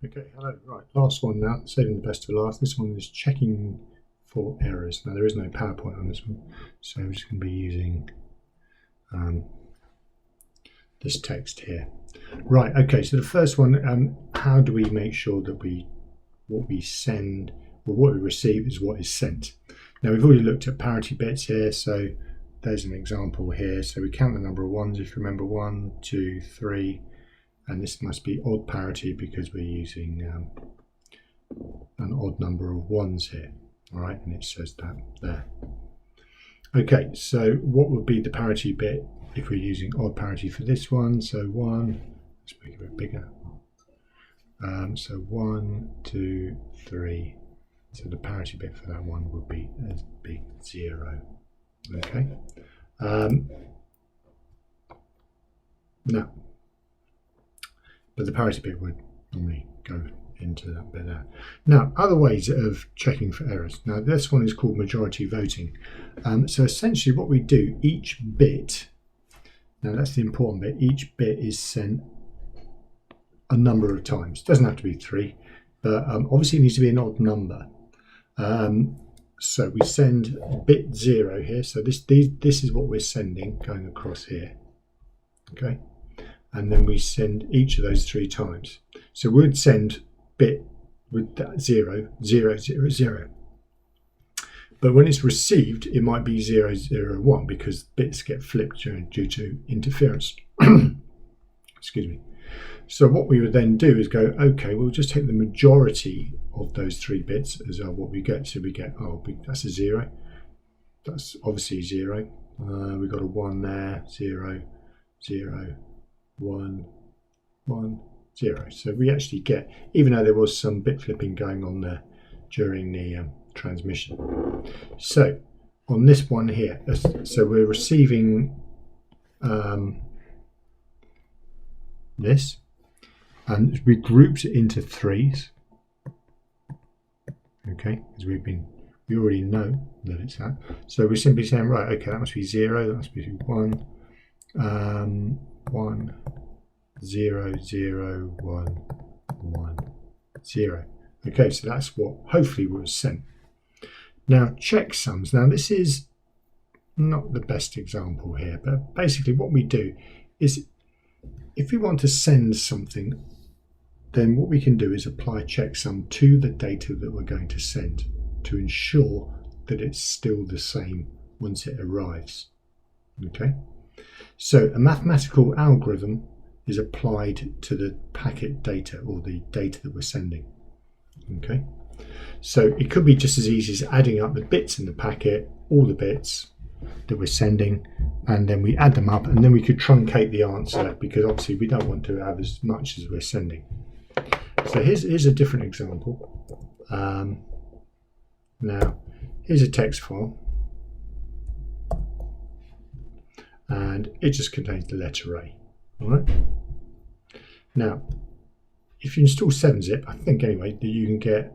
Okay, hello. Right, last one now, saving the best for last. This one is checking for errors. Now, there is no PowerPoint on this one, so we're just going to be using this text here. Right, okay, so the first one, how do we make sure that what we send, or what we receive is what is sent? Now, we've already looked at parity bits here, so there's an example here. So we count the number of ones, if you remember, 1, 2, 3, and this must be odd parity because we're using an odd number of ones here. All right, and it says that there. Okay, so what would be the parity bit if we're using odd parity for this one? So 1, let's make it a bit bigger. So 1, 2, 3. So the parity bit for that one would be a big 0. Okay. Now, but the parity bit would normally go into that bit there. Now, other ways of checking for errors. Now, this one is called majority voting. So essentially what we do, each bit, now that's the important bit, each bit is sent a number of times. It doesn't have to be 3, but obviously it needs to be an odd number. So we send bit 0 here. So this is what we're sending going across here. Okay. And then we send each of those 3 times. So we'd send bit with that 0, 0, 0, 0. But when it's received, it might be 0, 0, 1 because bits get flipped due to interference. Excuse me. So what we would then do is go, okay, we'll just take the majority of those 3 bits as what we get. So we get, oh, that's a 0. That's obviously 0. We've got a 1 there, 0, 0. 1, 1, 0. So we actually get, even though there was some bit flipping going on there during the transmission. So on this one here, so we're receiving this, and we grouped it into 3s. Okay, because we already know that it's that. So we're simply saying, right, okay, that must be 0, that must be 1. 1, 0, 0, 1, 1, 0. Okay, so that's what hopefully was sent. Now, checksums. Now, this is not the best example here, but basically what we do is if we want to send something, then what we can do is apply a checksum to the data that we're going to send to ensure that it's still the same once it arrives. Okay. So a mathematical algorithm is applied to the packet data or the data that we're sending. Okay, so it could be just as easy as adding up the bits in the packet, all the bits that we're sending, and then we add them up, and then we could truncate the answer because obviously we don't want to have as much as we're sending. So here's a different example. Now here's a text file. And it just contains the letter A. All right. Now, if you install 7-zip, I think anyway, that you can get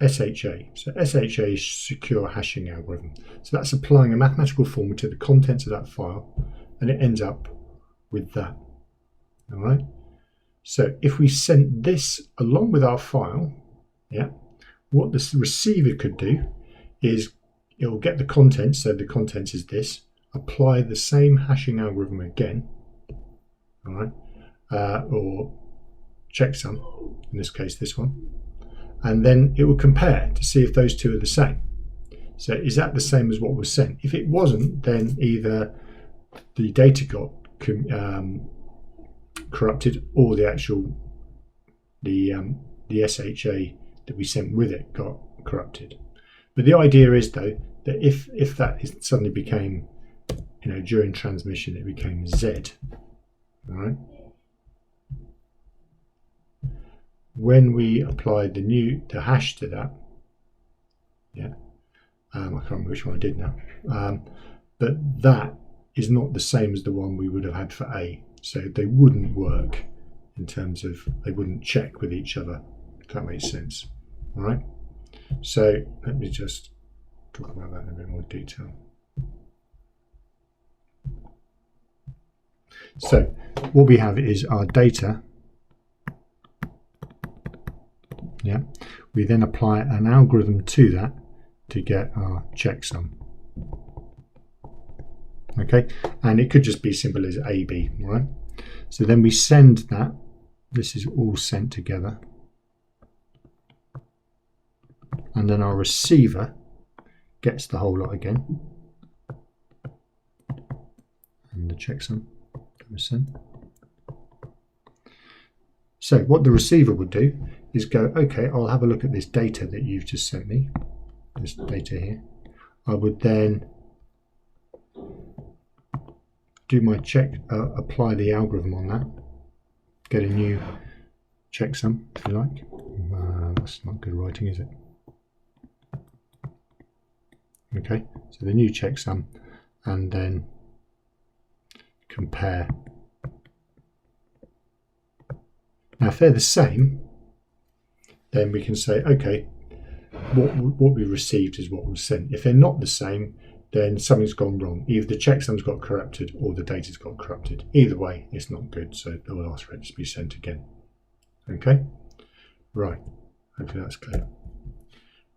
SHA. So SHA is secure hashing algorithm. So that's applying a mathematical formula to the contents of that file, and it ends up with that. All right. So if we sent this along with our file, yeah, what the receiver could do is it will get the contents. So the contents is this. Apply the same hashing algorithm again, all right, or checksum, in this case this one, and then it will compare to see if those two are the same. So is that the same as what was sent? If it wasn't, then either the data got corrupted or the actual the SHA that we sent with it got corrupted. But the idea is though that if that suddenly became, you know, during transmission it became Z, all right. When we applied the hash to that, yeah, I can't remember which one I did now, but that is not the same as the one we would have had for A, so they wouldn't work in terms of, they wouldn't check with each other, if that makes sense. All right, so let me just talk about that in a bit more detail. So what we have is our data Yeah, we then apply an algorithm to that to get our checksum. Okay, and it could just be simple as AB, right? So then we send that. This is all sent together, and then our receiver gets the whole lot again, and the checksum was sent. So what the receiver would do is go, okay, I'll have a look at this data that you've just sent me, this data here. I would then do my check, apply the algorithm on that, get a new checksum, if you like. That's not good writing, is it? Okay, so the new checksum, and then compare. Now, if they're the same, then we can say, okay, what we received is what was sent. If they're not the same, then something's gone wrong. Either the checksum's got corrupted or the data's got corrupted. Either way, it's not good, so they'll ask for it to be sent again. Okay, right. Hopefully that's clear.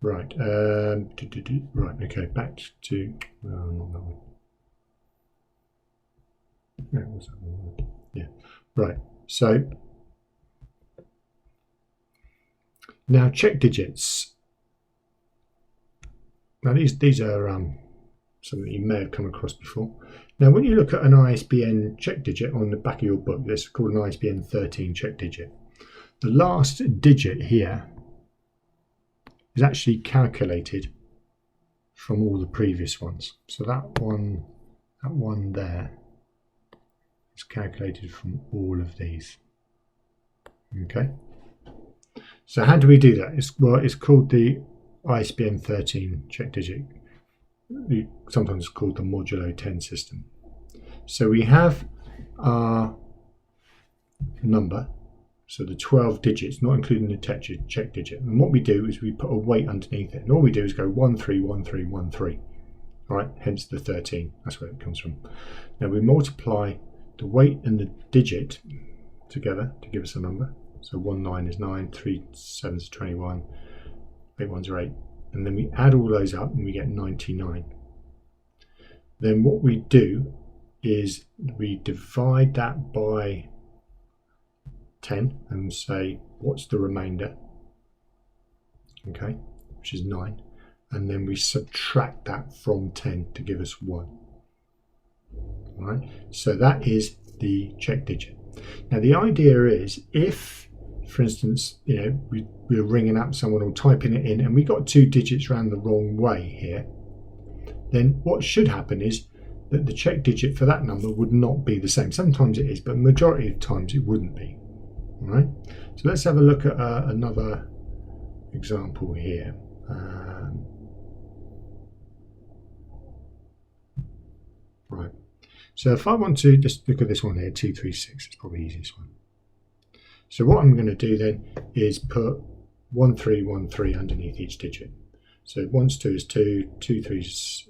Right. Right. Okay. Back to not that one. Yeah, what's that one? Yeah. Right. So now check digits. Now these are something you may have come across before. Now, when you look at an ISBN check digit on the back of your book, this is called an ISBN 13 check digit. The last digit here is actually calculated from all the previous ones. So that one there is calculated from all of these. Okay. So how do we do that? It's called the ISBN 13 check digit. Sometimes it's called the modulo 10 system. So we have our number, so the 12 digits, not including the check digit. And what we do is we put a weight underneath it. And all we do is go 131313. All right, hence the 13. That's where it comes from. Now we multiply the weight and the digit together to give us a number. So 19 is 9, 3 7s is 21, 8 1s are 8. And then we add all those up and we get 99. Then what we do is we divide that by 10 and say, what's the remainder? Okay, which is 9. And then we subtract that from 10 to give us 1. All right, so that is the check digit. Now the idea is, if, for instance, we're ringing up someone or typing it in and we got 2 digits around the wrong way here, then what should happen is that the check digit for that number would not be the same. Sometimes it is, but the majority of times it wouldn't be. All right, so let's have a look at another example here. Right, so if I want to just look at this one here, 236, it's probably the easiest one. So what I'm going to do then is put 1313 underneath each digit. So 1's 2 is 2, 2 3's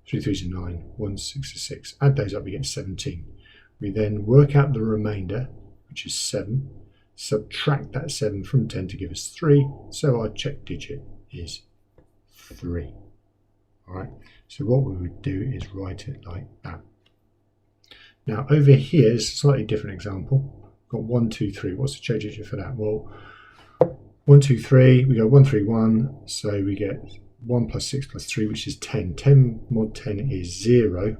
3 3's are 9, 1 6 is 6. Add those up, we get 17. We then work out the remainder, which is 7. Subtract that 7 from 10 to give us 3. So our check digit is 3. All right. So what we would do is write it like that. Now over here is a slightly different example. Got 1 2 3. What's the check digit for that? Well, 1 2 3. We go 1 3 1. So we get 1 plus 6 plus 3, which is 10. 10 mod 10 is 0.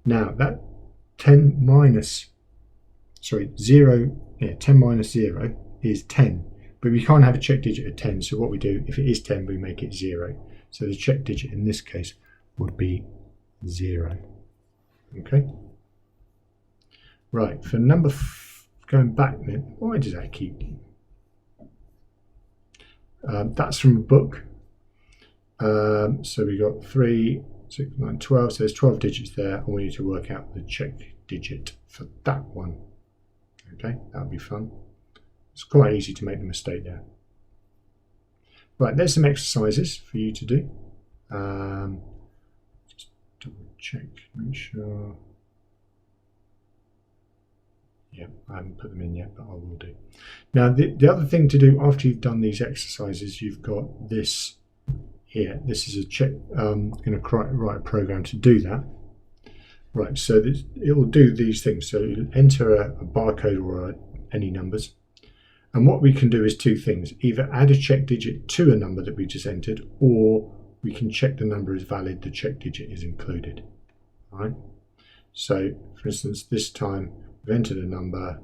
Now that 10 minus 0. Yeah, 10 minus 0 is 10. But we can't have a check digit of 10. So what we do, if it is 10, we make it 0. So the check digit in this case would be 0. Okay. Right. For number going back then, why does that keep? That's from a book. So we got 3, 6, 9, 12. So there's 12 digits there, and we need to work out the check digit for that one. Okay, that'll be fun. It's quite easy to make the mistake there. Right, there's some exercises for you to do. Just double check, make sure. Yeah, I haven't put them in yet, but I will do. Now, the other thing to do after you've done these exercises, you've got this here. This is a check. I'm going to write a program to do that. Right, so it will do these things. So you'll enter a barcode or any numbers. And what we can do is two things. Either add a check digit to a number that we just entered, or we can check the number is valid, the check digit is included. All right. So, for instance, this time we've entered a number.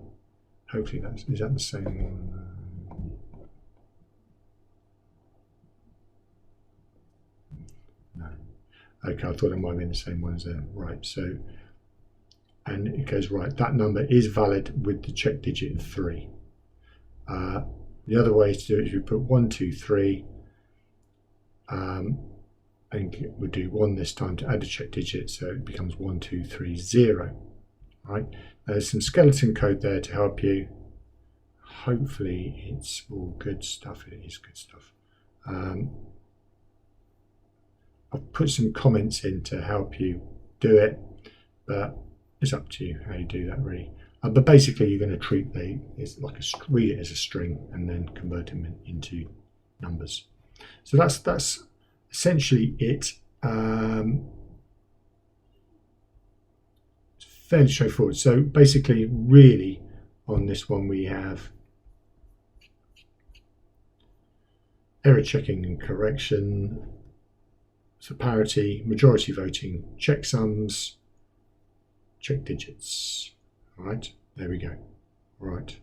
Hopefully is that the same one? No. Okay, I thought it might have been the same one as there. Right, so, and it goes, right, that number is valid with the check digit 3. The other way to do it is we put 1, 2, 3, and we'll do 1 this time to add a check digit, so it becomes 1, 2, 3, 0. Right, there's some skeleton code there to help you. Hopefully it's all good stuff. It is good stuff. I've put some comments in to help you do it, but it's up to you how you do that, really. But basically, you're going to treat it's like read it as a string and then convert them into numbers. So that's essentially it. It's fairly straightforward. So basically, really, on this one we have error checking and correction, so parity, majority voting, checksums, check digits. All right, there we go. All right.